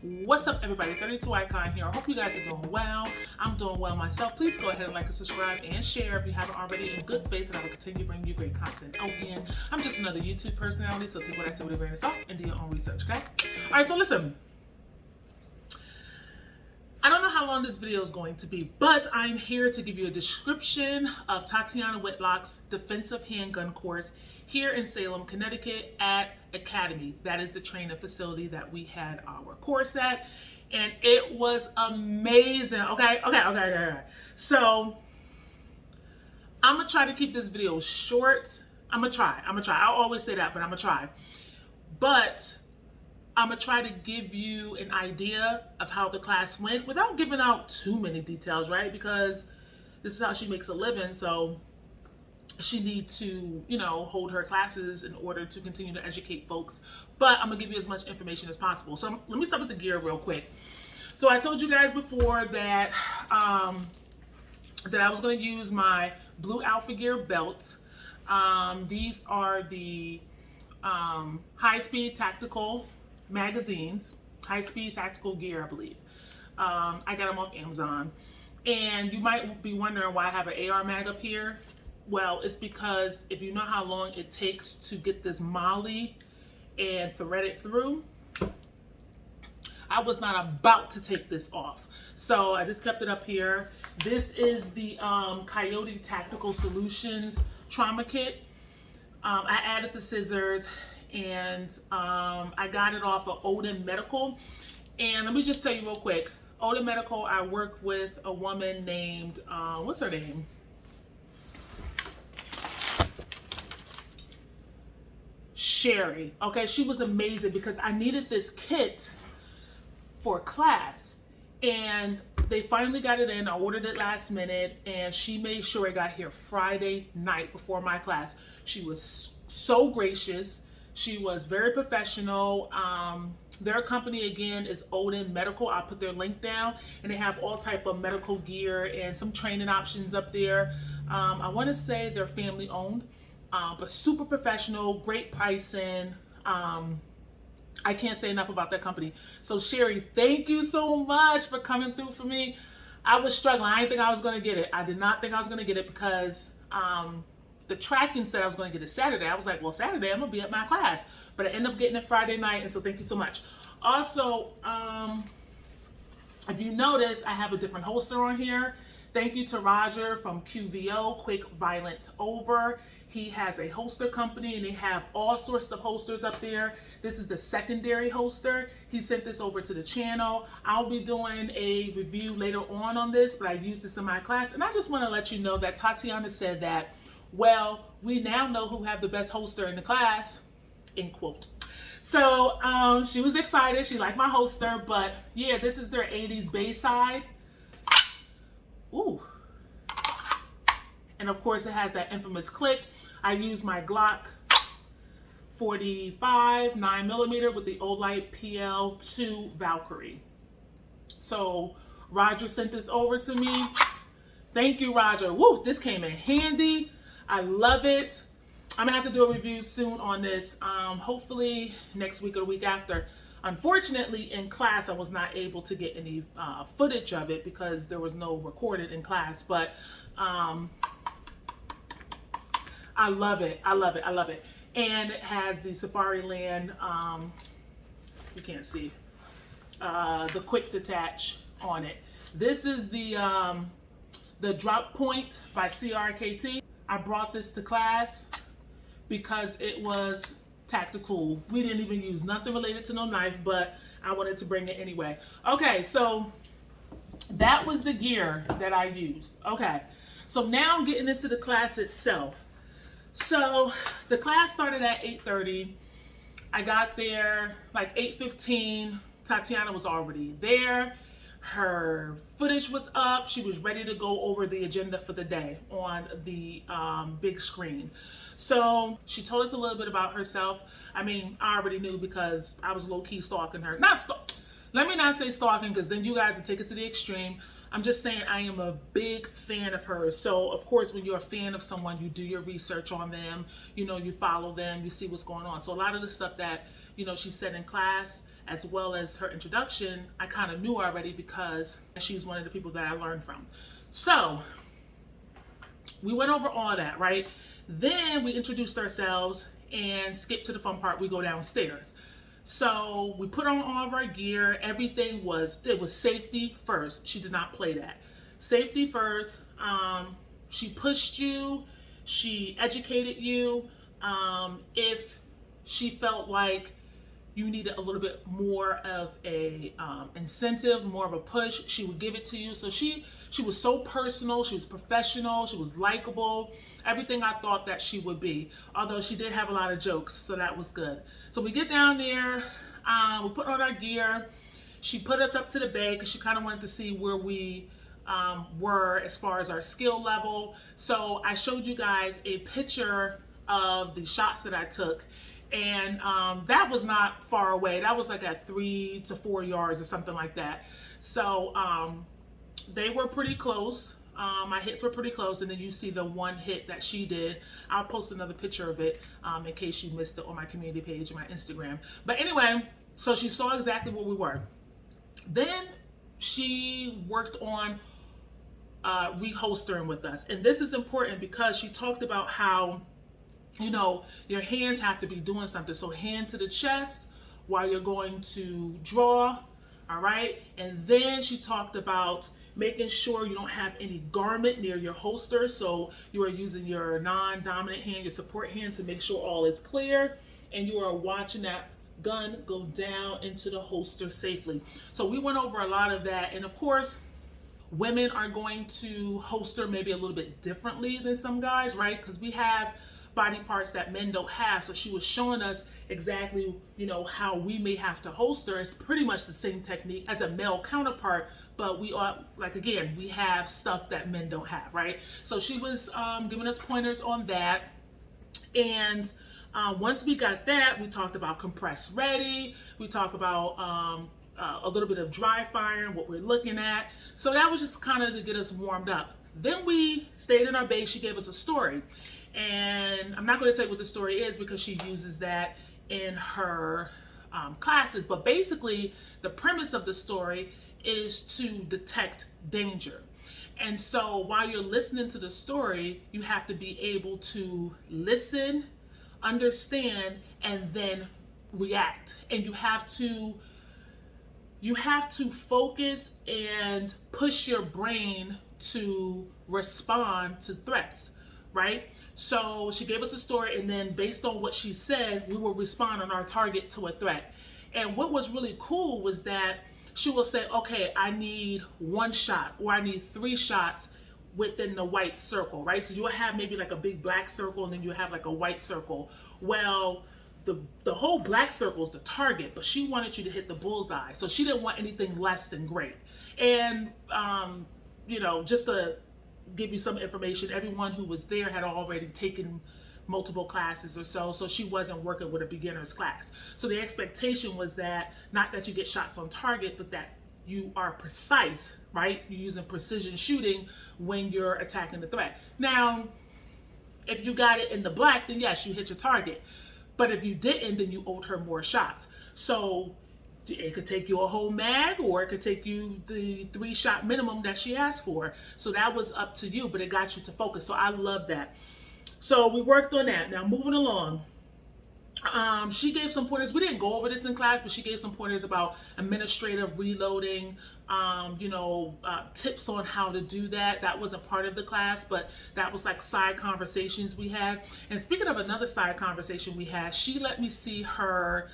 What's up, everybody? 32 Icon here. I hope you guys are doing well. I'm doing well myself. Please go ahead and like and subscribe and share if you haven't already, in good faith that I will continue bringing you great content. Again, I'm just another YouTube personality, so take what I say with a grain of salt and do your own research, okay? All right, so listen. I don't know how long this video is going to be, but I'm here to give you a description of Tatiana Whitlock's defensive handgun course here in Salem, Connecticut at Academy. That is the training facility that we had our course at, and it was amazing. Okay. So I'm gonna try to keep this video short. I'm gonna try. I'll always say that, but I'm gonna try. But I'm gonna try to give you an idea of how the class went without giving out too many details, right? Because this is how she makes a living, so she needs to, hold her classes in order to continue to educate folks. But I'm gonna give you as much information as possible. So let me start with the gear real quick. So I told you guys before that that I was gonna use my blue Alpha Gear belt. These are the high-speed tactical magazines, high-speed tactical gear, I believe. I got them off Amazon. And you might be wondering why I have an AR mag up here. Well, it's because if you know how long it takes to get this molly and thread it through, I was not about to take this off. So I just kept it up here. This is the Coyote Tactical Solutions trauma kit. I added the scissors, and I got it off of Odin Medical. And let me just tell you real quick, Odin Medical, I work with a woman named, what's her name? Sherry. Okay, she was amazing because I needed this kit for class, and they finally got it in. I ordered it last minute, and she made sure it got here Friday night before my class. She was so gracious. She was very professional. Their company, again, is Odin Medical. I'll put their link down, and they have all type of medical gear and some training options up there. I want to say they're family owned, but super professional, great pricing. I can't say enough about that company. So Sherry, thank you so much for coming through for me. I was struggling. I didn't think I was going to get it. I did not think I was going to get it because the tracking said I was going to get it Saturday. I was like, well, Saturday I'm going to be at my class. But I ended up getting it Friday night, and so thank you so much. Also, if you notice, I have a different holster on here. Thank you to Roger from QVO, Quick Violent Over. He has a holster company, and they have all sorts of holsters up there. This is the secondary holster. He sent this over to the channel. I'll be doing a review later on this, but I used this in my class. And I just want to let you know that Tatiana said that, well, we now know who have the best holster in the class, end quote. So she was excited. She liked my holster, but yeah, this is their 80s Bayside. Ooh. And of course it has that infamous click. I use my Glock 45 9mm with the Olight PL2 Valkyrie. So Roger sent this over to me. Thank you, Roger. Woo, this came in handy. I love it. I'm gonna have to do a review soon on this, hopefully next week or the week after. Unfortunately, in class, I was not able to get any footage of it because there was no recorded in class, but I love it. I love it. And it has the Safari Land, you can't see, the quick detach on it. This is the Drop Point by CRKT. I brought this to class because it was tactical. We didn't even use nothing related to no knife, but I wanted to bring it anyway. Okay, so that was the gear that I used. Okay, so now I'm getting into the class itself. So the class started at 8:30. I got there like 8:15. Tatiana was already there. Her footage was up. She was ready to go over the agenda for the day on the big screen. So she told us a little bit about herself. I mean, I already knew because I was low-key stalking her. Let me not say stalking, because then you guys would take it to the extreme. I'm just saying I am a big fan of hers. So of course, when you're a fan of someone, you do your research on them, you follow them, you see what's going on. So a lot of the stuff that, she said in class, as well as her introduction, I kind of knew already because she's one of the people that I learned from. So we went over all that, right? Then we introduced ourselves and skipped to the fun part. We go downstairs. So we put on all of our gear. Everything was safety first. She did not play that. Safety first. She pushed you. She educated you. If she felt like you needed a little bit more of a incentive, more of a push, she would give it to you. So she was so personal, she was professional, she was likable, everything I thought that she would be. Although she did have a lot of jokes, so that was good. So we get down there, we put on our gear. She put us up to the bay because she kind of wanted to see where we were as far as our skill level. So I showed you guys a picture of the shots that I took. And that was not far away. That was like at 3 to 4 yards or something like that. So they were pretty close. My hits were pretty close. And then you see the one hit that she did. I'll post another picture of it in case you missed it on my community page and my Instagram. But anyway, so she saw exactly where we were. Then she worked on reholstering with us. And this is important because she talked about how, you know, your hands have to be doing something. So hand to the chest while you're going to draw, all right? And then she talked about making sure you don't have any garment near your holster. So you are using your non-dominant hand, your support hand, to make sure all is clear. And you are watching that gun go down into the holster safely. So we went over a lot of that. And of course, women are going to holster maybe a little bit differently than some guys, right? Because we have body parts that men don't have. So she was showing us exactly, you know, how we may have to holster. It's pretty much the same technique as a male counterpart, but we are, like, again, we have stuff that men don't have, right? So she was giving us pointers on that. And once we got that, we talked about compress ready. We talked about a little bit of dry firing, what we're looking at. So that was just kind of to get us warmed up. Then we stayed in our base. She gave us a story. And I'm not going to tell you what the story is because she uses that in her classes. But basically, the premise of the story is to detect danger. And so while you're listening to the story, you have to be able to listen, understand, and then react. And you have to focus and push your brain to respond to threats, right? So she gave us a story, and then based on what she said, we will respond on our target to a threat. And what was really cool was that she will say, okay, I need 1 shot, or I need 3 shots within the white circle, right? So you'll have maybe like a big black circle, and then you'll have like a white circle. Well, the whole black circle is the target, but she wanted you to hit the bullseye. So she didn't want anything less than great. And, you know, just to give you some information, everyone who was there had already taken multiple classes or so she wasn't working with a beginner's class. So the expectation was that, not that you get shots on target, but that you are precise, right? You're using precision shooting when you're attacking the threat. Now, if you got it in the black, then yes, you hit your target. But if you didn't, then you owed her more shots. So it could take you a whole mag, or it could take you the 3-shot minimum that she asked for. So that was up to you, but it got you to focus. So I love that. So we worked on that. Now moving along, she gave some pointers. We didn't go over this in class, but she gave some pointers about administrative reloading, tips on how to do that. That wasn't part of the class, but that was like side conversations we had. And speaking of another side conversation we had, she let me see her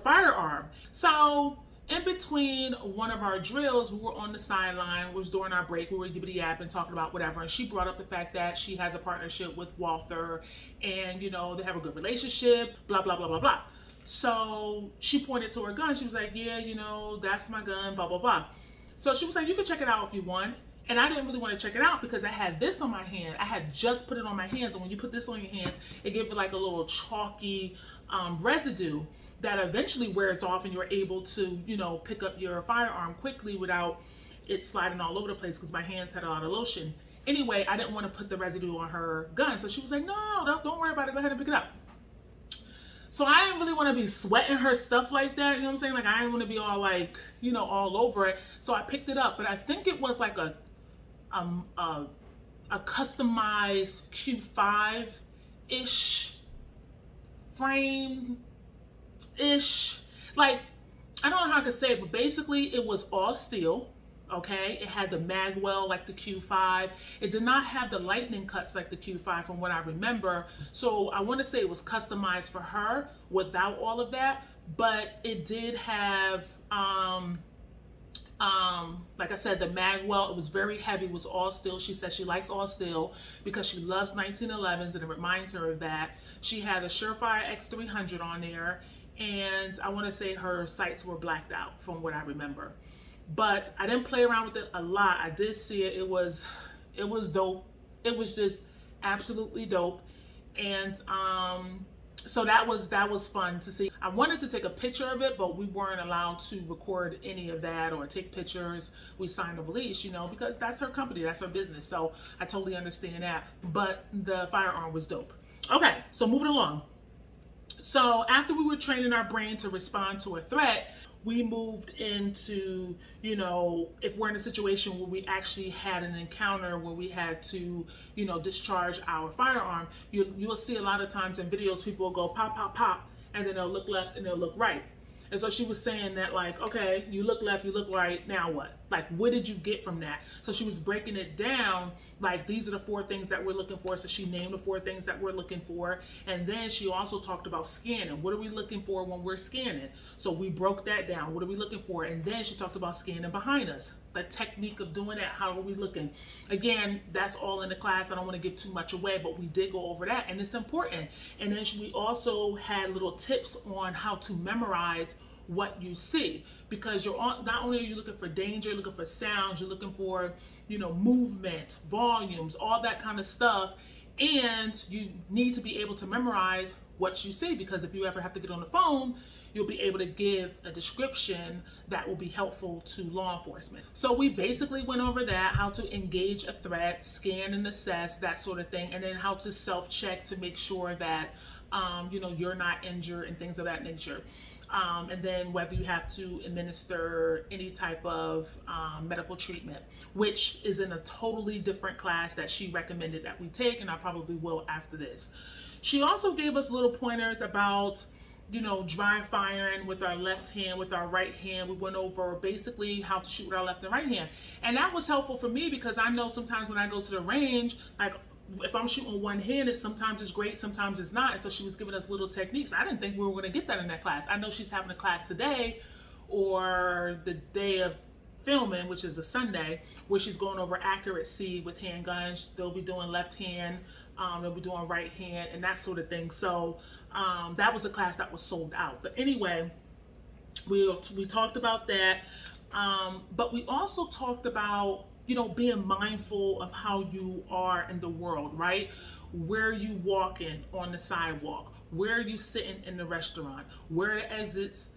firearm. So in between one of our drills, we were on the sideline. It was during our break. We were yippity-yapping, talking about whatever. And she brought up the fact that she has a partnership with Walther, and, you know, they have a good relationship, blah, blah, blah, blah, blah. So she pointed to her gun. She was like, yeah, you know, that's my gun, blah, blah, blah. So she was like, you can check it out if you want. And I didn't really want to check it out because I had this on my hand. I had just put it on my hands. And when you put this on your hands, it gives it like a little chalky residue that eventually wears off, and you're able to, you know, pick up your firearm quickly without it sliding all over the place, because my hands had a lot of lotion. Anyway, I didn't want to put the residue on her gun. So she was like, no, don't worry about it. Go ahead and pick it up. So I didn't really want to be sweating her stuff like that. You know what I'm saying? Like I didn't want to be all like, all over it. So I picked it up, but I think it was like um, a, a customized Q5 ish frame ish. Like I don't know how I could say it, but basically it was all steel. Okay, it had the magwell like the Q5. It did not have the lightning cuts like the Q5 from what I remember. So I want to say it was customized for her without all of that, but it did have like I said, the magwell. It was very heavy. It was all steel. She said she likes all steel because she loves 1911s and it reminds her of that. She had a Surefire X300 on there, and I want to say her sights were blacked out from what I remember. But I didn't play around with it a lot. I did see it. It was dope. It was just absolutely dope. And so that was fun to see. I wanted to take a picture of it, but we weren't allowed to record any of that or take pictures. We signed a release, because that's her company, that's her business. So I totally understand that. But the firearm was dope. Okay, so moving along. So after we were training our brain to respond to a threat, we moved into, if we're in a situation where we actually had an encounter where we had to, discharge our firearm, you'll see a lot of times in videos, people will go pop, pop, pop, and then they'll look left and they'll look right. And so she was saying that, like, okay, you look left, you look right, now what? Like, what did you get from that? So she was breaking it down, like, these are the 4 things that we're looking for. So she named the 4 things that we're looking for. And then she also talked about scanning. What are we looking for when we're scanning? So we broke that down. What are we looking for? And then she talked about scanning behind us. The technique of doing that, how are we looking? Again, that's all in the class. I don't want to give too much away, but we did go over that, and it's important. And then we also had little tips on how to memorize what you see, because not only are you looking for danger, you're looking for sounds, you're looking for movement, volumes, all that kind of stuff, and you need to be able to memorize what you see, because if you ever have to get on the phone, you'll be able to give a description that will be helpful to law enforcement. So we basically went over that, how to engage a threat, scan and assess, that sort of thing, and then how to self-check to make sure that you're not injured and things of that nature. And then whether you have to administer any type of medical treatment, which is in a totally different class that she recommended that we take, and I probably will after this. She also gave us little pointers about dry firing with our left hand, with our right hand. We went over basically how to shoot with our left and right hand. And that was helpful for me because I know sometimes when I go to the range, like if I'm shooting one-handed, sometimes it's great, sometimes it's not. And so she was giving us little techniques. I didn't think we were going to get that in that class. I know she's having a class today or the day of filming, which is a Sunday, where she's going over accuracy with handguns. They'll be doing left hand, they'll be doing right hand, and that sort of thing. So that was a class that was sold out. But anyway, we talked about that, but we also talked about being mindful of how you are in the world, right? Where are you walking on the sidewalk? Where are you sitting in the restaurant? Where are the exits,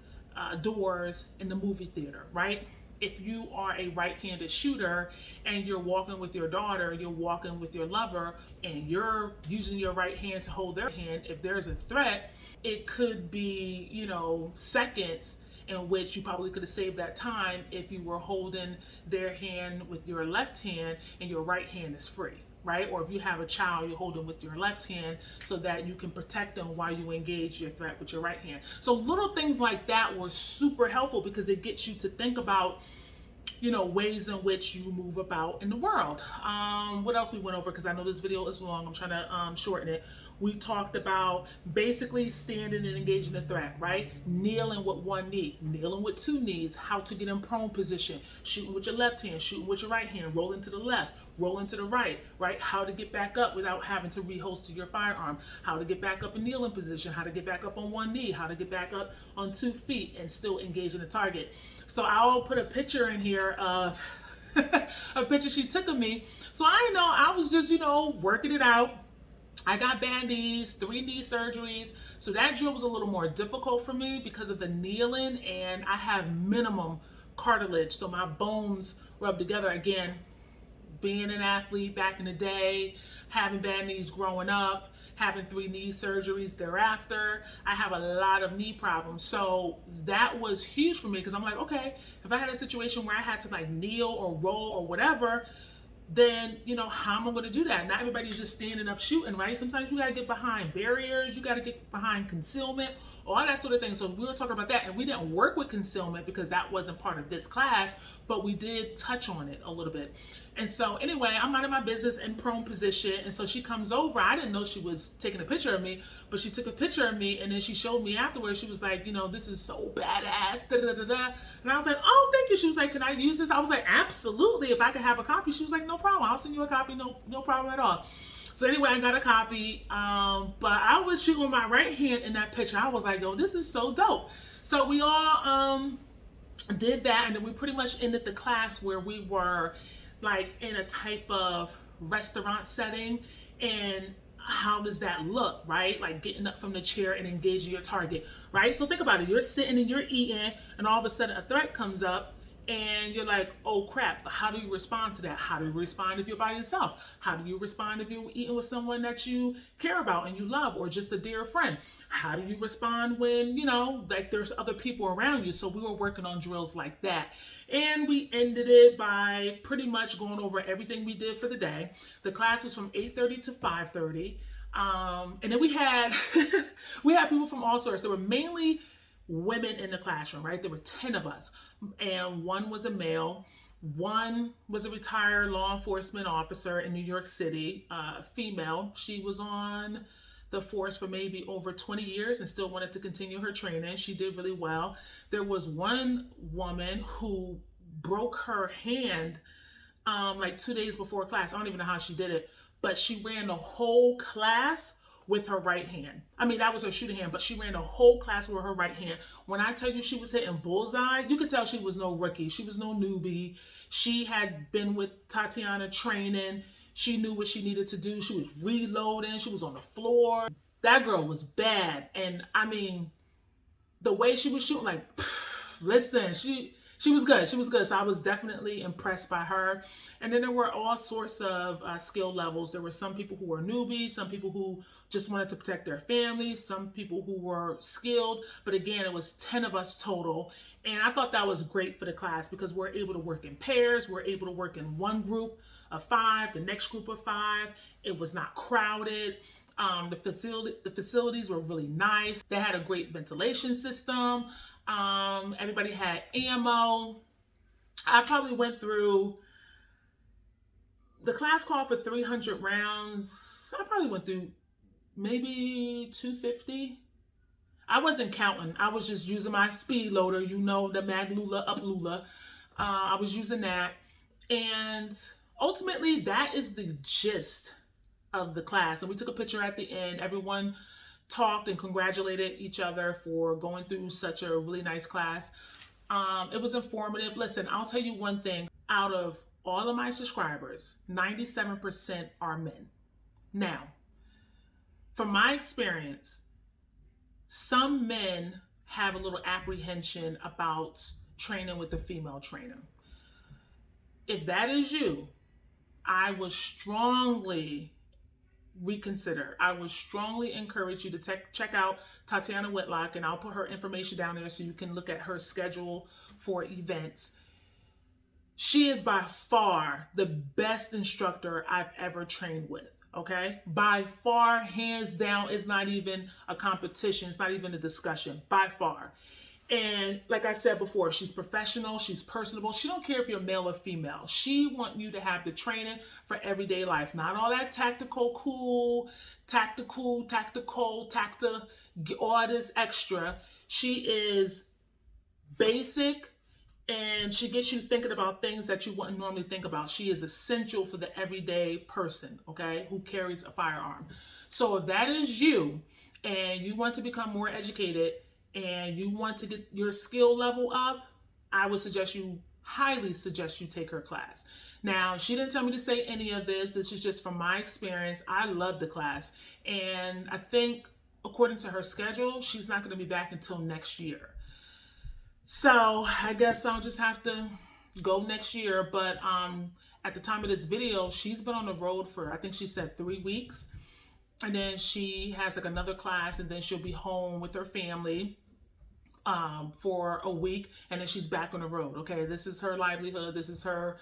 doors in the movie theater, right? If you are a right-handed shooter and you're walking with your daughter, you're walking with your lover, and you're using your right hand to hold their hand, if there's a threat, it could be, seconds in which you probably could have saved that time if you were holding their hand with your left hand and your right hand is free, right? Or if you have a child, you hold them with your left hand so that you can protect them while you engage your threat with your right hand. So little things like that were super helpful because it gets you to think about ways in which you move about in the world. What else we went over? Because I know this video is long. I'm trying to shorten it. We talked about basically standing and engaging the threat, right? Kneeling with one knee, kneeling with 2 knees, how to get in prone position, shooting with your left hand, shooting with your right hand, rolling to the left, rolling to the right, right? How to get back up without having to reholster your firearm, how to get back up in kneeling position, how to get back up on 1 knee, how to get back up on 2 feet and still engage in the target. So I'll put a picture in here of a picture she took of me. So I was just, working it out. I got bad knees, 3 knee surgeries. So that drill was a little more difficult for me because of the kneeling, and I have minimum cartilage. So my bones rub together. Again, being an athlete back in the day, having bad knees growing up, having 3 knee surgeries thereafter. I have a lot of knee problems. So that was huge for me because I'm like, okay, if I had a situation where I had to like kneel or roll or whatever, then you know how am I going to do that? Not everybody's just standing up shooting, right? Sometimes you got to get behind barriers, you got to get behind concealment, all that sort of thing. So we were talking about that, and we didn't work with concealment because that wasn't part of this class, but we did touch on it a little bit. And so anyway, I'm out of my business in prone position, and so she comes over. I didn't know she was taking a picture of me, but she took a picture of me, and then she showed me afterwards. She was like, you know, this is so badass, da da da da. And I was like, oh, thank you. She was like, can I use this? I was like, absolutely. If I could have a copy. She was like, no problem. I'll send you a copy. No problem at all. So anyway, I got a copy, but I was shooting with my right hand in that picture. I was like, yo, this is so dope. So we all did that, and then we pretty much ended the class where we were like in a type of restaurant setting. And how does that look, right? Like getting up from the chair and engaging your target, right? So think about it. You're sitting and you're eating, and all of a sudden a threat comes up, and you're like, oh crap, how do you respond to that? How do you respond if you're by yourself? How do you respond if you're eating with someone that you care about and you love, or just a dear friend? How do you respond when, you know, like there's other people around you? So we were working on drills like that. And we ended it by pretty much going over everything we did for the day. The class was from 8:30 to 5:30. And then we had, we had people from all sorts. There were mainly women in the classroom, right? There were 10 of us, and one was a male. One was a retired law enforcement officer in New York City, female. She was on the force for maybe over 20 years and still wanted to continue her training. She did really well. There was one woman who broke her hand like 2 days before class. I don't even know how she did it, but she ran the whole class with her right hand. I mean, that was her shooting hand, but she ran the whole class with her right hand. When I tell you she was hitting bullseye, you could tell she was no rookie. She was no newbie. She had been with Tatiana training. She knew what she needed to do. She was reloading. She was on the floor. That girl was bad. And I mean, the way she was shooting, like, listen, she was good. She was good. So I was definitely impressed by her. And then there were all sorts of skill levels. There were some people who were newbies, some people who just wanted to protect their families, some people who were skilled. But again, it was 10 of us total. And I thought that was great for the class because we're able to work in pairs. We're able to work in one group of 5, the next group of 5. It was not crowded. The facilities were really nice. They had a great ventilation system. Everybody had ammo. I probably went through, the class called for 300 rounds. I probably went through maybe 250. I wasn't counting. I was just using my speed loader, you know, the Mag Lula Up Lula. I was using that. And ultimately, that is the gist of the class. And we took a picture at the end. Everyone talked and congratulated each other for going through such a really nice class. It was informative. Listen, I'll tell you one thing. Out of all of my subscribers, 97% are men. Now, from my experience, some men have a little apprehension about training with a female trainer. If that is you, I would strongly reconsider. I would strongly encourage you to check out Tatiana Whitlock, and I'll put her information down there so you can look at her schedule for events. She is by far the best instructor I've ever trained with, okay? By far, hands down, it's not even a competition. It's not even a discussion, by far. And like I said before, she's professional, she's personable. She don't care if you're male or female. She wants you to have the training for everyday life. Not all that tactical, all this extra. She is basic, and she gets you thinking about things that you wouldn't normally think about. She is essential for the everyday person, okay, who carries a firearm. So if that is you, and you want to become more educated, and you want to get your skill level up, I would highly suggest you take her class. Now, she didn't tell me to say any of this. This is just from my experience. I love the class. And I think, according to her schedule, she's not going to be back until next year. So I guess I'll just have to go next year. But at the time of this video, she's been on the road for, I think she said 3 weeks. and then she has like another class, and then she'll be home with her family for a week, and then she's back on the road. Okay, this is her livelihood, this is her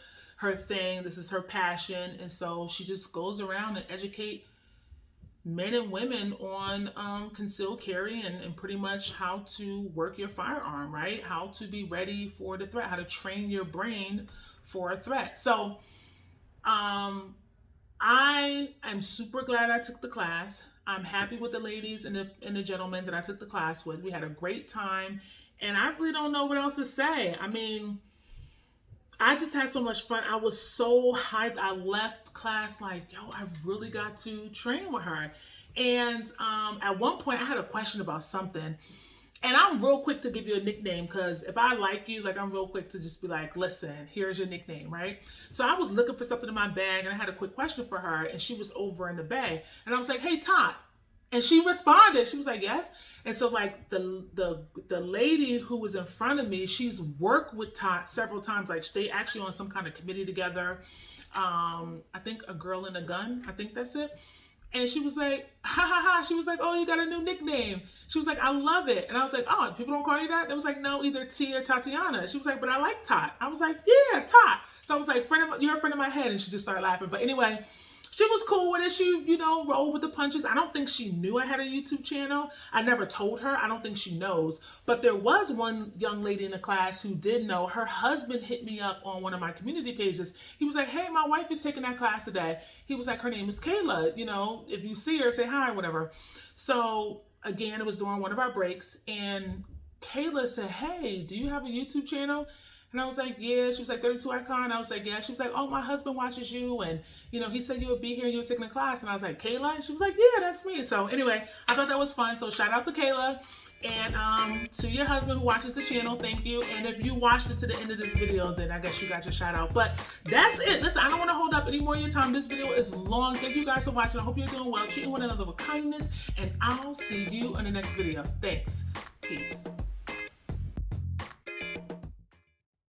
thing, this is her passion, and so she just goes around and educate men and women on concealed carry and pretty much how to work your firearm, right? How to be ready for the threat, how to train your brain for a threat. So I am super glad I took the class. I'm happy with the ladies and the gentlemen that I took the class with. We had a great time, and I really don't know what else to say. I mean, I just had so much fun. I was so hyped. I left class like, yo, I really got to train with her. And at one point, I had a question about something. And I'm real quick to give you a nickname, because if I like you, like, I'm real quick to just be like, listen, here's your nickname, right? So I was looking for something in my bag, and I had a quick question for her, and she was over in the bay. And I was like, hey, Tot. And she responded. She was like, yes. And so like the lady who was in front of me, she's worked with Tot several times. Like, they actually on some kind of committee together. I think A Girl and a Gun. I think that's it. And she was like, ha ha ha. She was like, oh, you got a new nickname. She was like, I love it. And I was like, oh, people don't call you that? They was like, no, either T or Tatiana. She was like, but I like Tot. I was like, yeah, Tot. So I was like, you're a friend of my head. And she just started laughing. But anyway, she was cool with it. She, rolled with the punches. I don't think she knew I had a YouTube channel. I never told her. I don't think she knows. But there was one young lady in the class who did know. Her husband hit me up on one of my community pages. He was like, hey, my wife is taking that class today. He was like, her name is Kayla. If you see her, say hi or whatever. So again, it was during one of our breaks. And Kayla said, hey, do you have a YouTube channel? And I was like, yeah. She was like, 32 Icon. I was like, yeah. She was like, oh, my husband watches you. And, he said you would be here and you were taking a class. And I was like, Kayla? And she was like, yeah, that's me. So anyway, I thought that was fun. So shout out to Kayla. And to your husband who watches the channel, thank you. And if you watched it to the end of this video, then I guess you got your shout out. But that's it. Listen, I don't want to hold up any more of your time. This video is long. Thank you guys for watching. I hope you're doing well, treating one another with kindness. And I'll see you in the next video. Thanks. Peace.